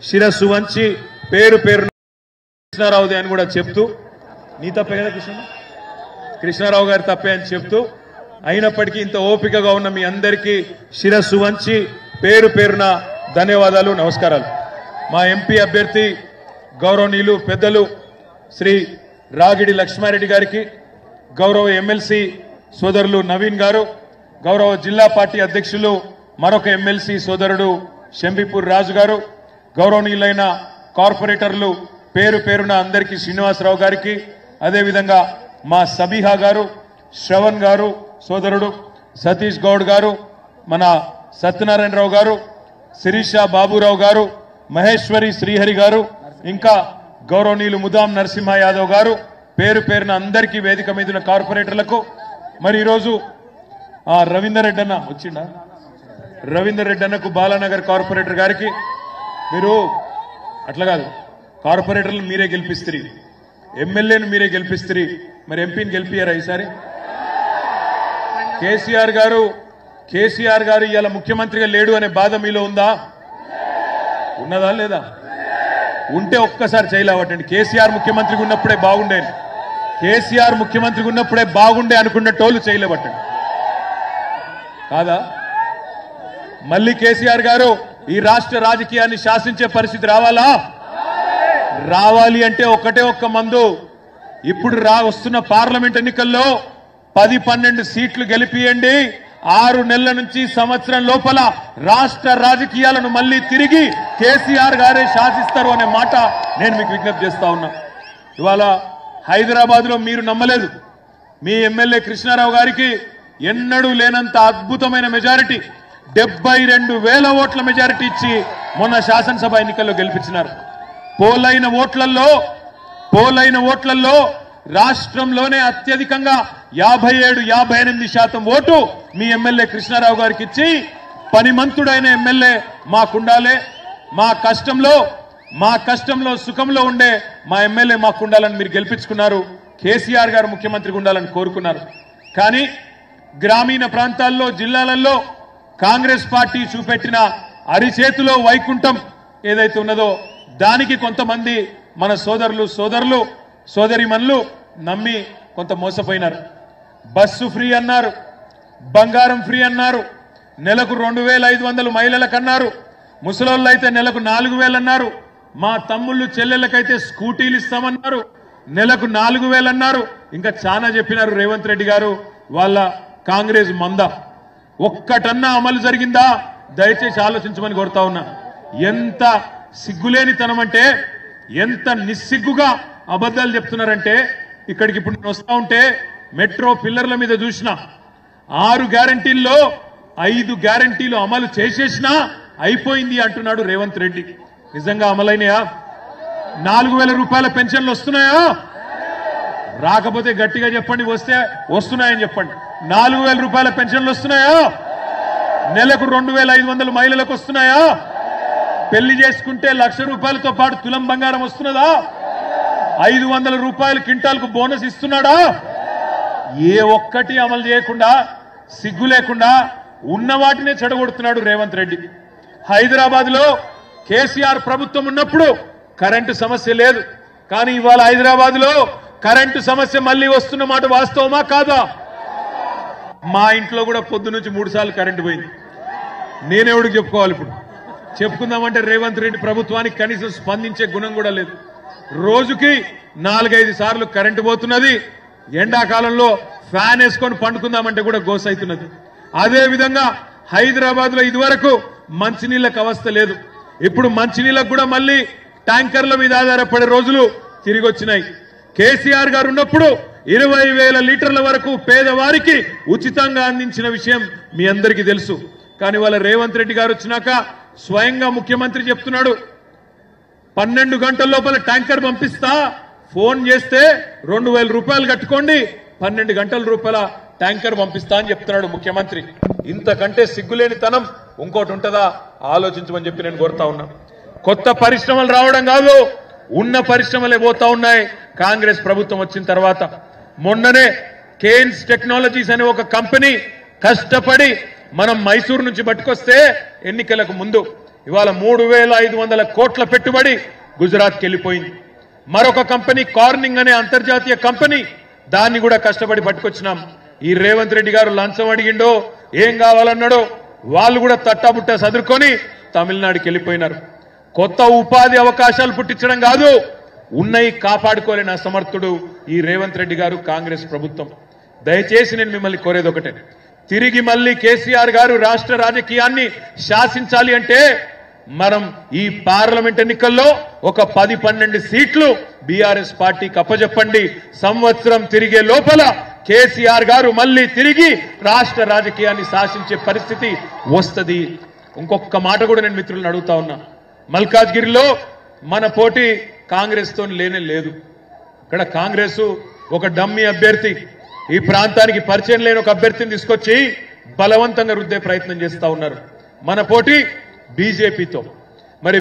శిరస్సు వంచి పేరు పేరు కృష్ణారావుది అని కూడా చెప్తూ నీ తప్పే కదా కృష్ణారావు గారి తప్పే అని చెప్తూ అయినప్పటికీ ఇంత ఓపికగా ఉన్న మీ అందరికీ శిరస్సు వంచి పేరు పేరున ధన్యవాదాలు నమస్కారాలు। మా ఎంపీ అభ్యర్థి గౌరవనీయులు పెద్దలు శ్రీ రాగిడి లక్ష్మారెడ్డి గారికి, గౌరవ ఎమ్మెల్సీ సోదరులు నవీన్ గారు, గౌరవ జిల్లా పార్టీ అధ్యక్షులు మరొక ఎమ్మెల్సీ సోదరుడు శంబిపూర్ రాజు గారు, గౌరవనీయులైన కార్పొరేటర్లు పేరు పేరున అందరికీ శ్రీనివాసరావు గారికి, అదేవిధంగా మా సబీహా గారు, శ్రవణ్ గారు సోదరుడు, సతీష్ గౌడ్ గారు, మన సత్యనారాయణరావు గారు, శిరీష బాబురావు గారు, మహేశ్వరి శ్రీహరి గారు, ఇంకా గౌరవనీయులు ముదాం నరసింహ యాదవ్ గారు పేరు పేరున అందరికీ వేదిక మీద ఉన్న కార్పొరేటర్లకు, మరి ఈరోజు రవీందర్ రెడ్డి అన్న వచ్చిండా, రవీందర్ రెడ్డి అన్నకు బాలానగర్ కార్పొరేటర్ గారికి, మీరు అట్లా కాదు కార్పొరేటర్లు మీరే గెలిపిస్తారు, ఎమ్మెల్యేను మీరే గెలిపిస్తారు, మరి ఎంపీని గెలిపియారా ఈసారి? కేసీఆర్ గారు ఇవాళ ముఖ్యమంత్రిగా లేడు అనే బాధ మీలో ఉందా? ఉన్నదా లేదా? ఉంటే ఒక్కసారి చేయలేవటండి। కేసీఆర్ ముఖ్యమంత్రిగా ఉన్నప్పుడే బాగుండే, కేసీఆర్ ముఖ్యమంత్రిగా ఉన్నప్పుడే బాగుండే అనుకున్న టోళ్ళు చేయలేవటండి కాదా? మళ్ళీ కేసీఆర్ గారు ఈ రాష్ట్ర రాజకీయాన్ని శాసించే పరిస్థితి రావాలా? రావాలి అంటే ఒక్కటే ఒక్క మందు, ఇప్పుడు వస్తున్న పార్లమెంట్ ఎన్నికల్లో 10-12 సీట్లు గెలిపియండి, 6 నెలల నుంచి సంవత్సరం లోపల రాష్ట్ర రాజకీయాలను మళ్ళీ తిరిగి కేసీఆర్ గారే శాసిస్తారు అనే మాట నేను మీకు విజ్ఞప్తి చేస్తా ఉన్నా। ఇవాళ హైదరాబాద్ లో మీరు నమ్మలేదు, మీ ఎమ్మెల్యే కృష్ణారావు గారికి ఎన్నడూ లేనంత అద్భుతమైన మెజారిటీ 72,000 ఓట్ల మెజారిటీ ఇచ్చి మొన్న శాసనసభ ఎన్నికల్లో గెలిపించినారు। పోలైన ఓట్లలో రాష్ట్రంలోనే అత్యధికంగా 57-58% ఓటు మీ ఎమ్మెల్యే కృష్ణారావు గారికి ఇచ్చి, పనిమంతుడైన ఎమ్మెల్యే మాకుండాలే, మా కష్టంలో సుఖంలో ఉండే మా ఎమ్మెల్యే మాకుండాలని మీరు గెలిపించుకున్నారు, కేసీఆర్ గారు ముఖ్యమంత్రిగా ఉండాలని కోరుకున్నారు। కానీ గ్రామీణ ప్రాంతాల్లో, జిల్లాలలో కాంగ్రెస్ పార్టీ చూపెట్టిన అరిచేతిలో వైకుంఠం ఏదైతే ఉన్నదో దానికి కొంతమంది మన సోదరులు సోదరిమణులు నమ్మి కొంత మోసపోయినారు। బస్సు ఫ్రీ అన్నారు, బంగారం ఫ్రీ అన్నారు, నెలకు 2,500 మహిళలకు అన్నారు, ముసలోళ్ళు అయితే నెలకు 4,000 అన్నారు, మా తమ్ముళ్ళు చెల్లెళ్ళకైతే స్కూటీలు ఇస్తామన్నారు, నెలకు 4,000 అన్నారు, ఇంకా చాలా చెప్పినారు రేవంత్ రెడ్డి గారు వాళ్ళ కాంగ్రెస్ మంద। ఒక్కటన్నా అమలు జరిగిందా? దయచేసి ఆలోచించమని కోరుతా ఉన్నా। ఎంత సిగ్గులేనితనం అంటే, ఎంత నిస్సిగ్గుగా అబద్ధాలు చెప్తున్నారంటే, ఇక్కడికి ఇప్పుడు నేను వస్తా ఉంటే మెట్రో పిల్లర్ల మీద చూసిన 6 గ్యారంటీల్లో 5 గ్యారంటీలు అమలు చేసేసినా అయిపోయింది అంటున్నాడు రేవంత్ రెడ్డి। నిజంగా అమలైనయా? 4,000 రూపాయల పెన్షన్లు వస్తున్నాయా? రాకపోతే గట్టిగా చెప్పండి, వస్తున్నాయని చెప్పండి। 4,000 రూపాయల పెన్షన్లు వస్తున్నాయా? నెలకు 2,500 మహిళలకు వస్తున్నాయా? పెళ్లి చేసుకుంటే 1,00,000 రూపాయలతో పాటు తులం బంగారం వస్తున్నదా? 500 రూపాయలు క్వింటాల్కు బోనస్ ఇస్తున్నాడా? ఏ ఒక్కటి అమలు చేయకుండా, సిగ్గు లేకుండా ఉన్న వాటినే చెడగొడుతున్నాడు రేవంత్ రెడ్డి। హైదరాబాద్ లో కేసీఆర్ ప్రభుత్వం ఉన్నప్పుడు కరెంటు సమస్య లేదు, కానీ ఇవాళ హైదరాబాద్ లో కరెంటు సమస్య మళ్ళీ వస్తున్న మాట వాస్తవమా కాదా? మా ఇంట్లో కూడా పొద్దు నుంచి 3 సార్లు కరెంటు పోయింది, నేనెవడికి చెప్పుకోవాలి? ఇప్పుడు చెప్పుకుందామంటే రేవంత్ రెడ్డి ప్రభుత్వానికి కనీసం స్పందించే గుణం కూడా లేదు। రోజుకి 4-5 సార్లు కరెంటు పోతున్నది, ఎండాకాలంలో ఫ్యాన్ వేసుకొని పండుకుందామంటే కూడా గోస అవుతున్నది। అదేవిధంగా హైదరాబాద్ లో ఇదివరకు మంచినీళ్ళకు అవస్థ లేదు, ఇప్పుడు మంచినీళ్ళకు కూడా మళ్ళీ ట్యాంకర్ల మీద ఆధారపడే రోజులు తిరిగి వచ్చినాయి। కేసీఆర్ గారు ఉన్నప్పుడు 20,000 లీటర్ల వరకు పేదవారికి ఉచితంగా అందించిన విషయం మీ అందరికీ తెలుసు। కానీ వాళ్ళ రేవంత్ రెడ్డి గారు వచ్చినాక స్వయంగా ముఖ్యమంత్రి చెప్తున్నాడు, 12 గంటల లోపల ట్యాంకర్ పంపిస్తా, ఫోన్ చేస్తే 2,000 రూపాయలు కట్టుకోండి, 12 గంటల రూపాయల ట్యాంకర్ పంపిస్తా అని చెప్తున్నాడు ముఖ్యమంత్రి। ఇంతకంటే సిగ్గులేనితనం ఇంకోటి ఉంటుందా? ఆలోచించమని చెప్పి నేను కోరుతా ఉన్నా। కొత్త పరిశ్రమలు రావడం కాదు, ఉన్న పరిశ్రమలే పోతా ఉన్నాయి కాంగ్రెస్ ప్రభుత్వం వచ్చిన తర్వాత। మొన్ననే కేన్స్ టెక్నాలజీస్ అనే ఒక కంపెనీ కష్టపడి మనం మైసూరు నుంచి పట్టుకొస్తే ఎన్నికలకు ముందు ఇవాళ 3,500 కోట్ల పెట్టుబడి గుజరాత్కి వెళ్ళిపోయింది. మరొక కంపెనీ కార్నింగ్ అనే అంతర్జాతీయ కంపెనీ, దాన్ని కూడా కష్టపడి పట్టుకొచ్చినాం. ఈ రేవంత్ రెడ్డి గారు లంచం అడిగిండో ఏం కావాలన్నాడో వాళ్ళు కూడా తట్టాబుట్టా సదురుకొని తమిళనాడుకి వెళ్ళిపోయినారు. కొత్త ఉపాధి అవకాశాలు పుట్టించడం కాదు, ఉన్నయి కాపాడుకోలేని అసమర్థుడు ఈ రేవంత్ రెడ్డి గారు, కాంగ్రెస్ ప్రభుత్వం. దయచేసి నేను మిమ్మల్ని కోరేది ఒకటే, తిరిగి మళ్ళీ కేసీఆర్ గారు రాష్ట్ర రాజకీయాన్ని శాసించాలి అంటే మనం ఈ పార్లమెంట్ ఎన్నికల్లో ఒక 10-12 సీట్లు బీఆర్ఎస్ పార్టీకి అప్పజెప్పండి. సంవత్సరం తిరిగే లోపల కేసీఆర్ గారు మళ్ళీ తిరిగి రాష్ట్ర రాజకీయాన్ని శాసించే పరిస్థితి వస్తుంది. ఇంకొక మాట కూడా నేను మిత్రులను అడుగుతా ఉన్నా, మల్కాజ్గిరిలో మన పోటీ కాంగ్రెస్ తో లేనే లేదు. ఇక్కడ కాంగ్రెస్ ఒక డమ్మీ అభ్యర్థి, ఈ ప్రాంతానికి పరిచయం లేని ఒక అభ్యర్థిని తీసుకొచ్చి బలవంతంగా రుద్దే ప్రయత్నం చేస్తా ఉన్నారు. మన పోటీ బీజేపీతో.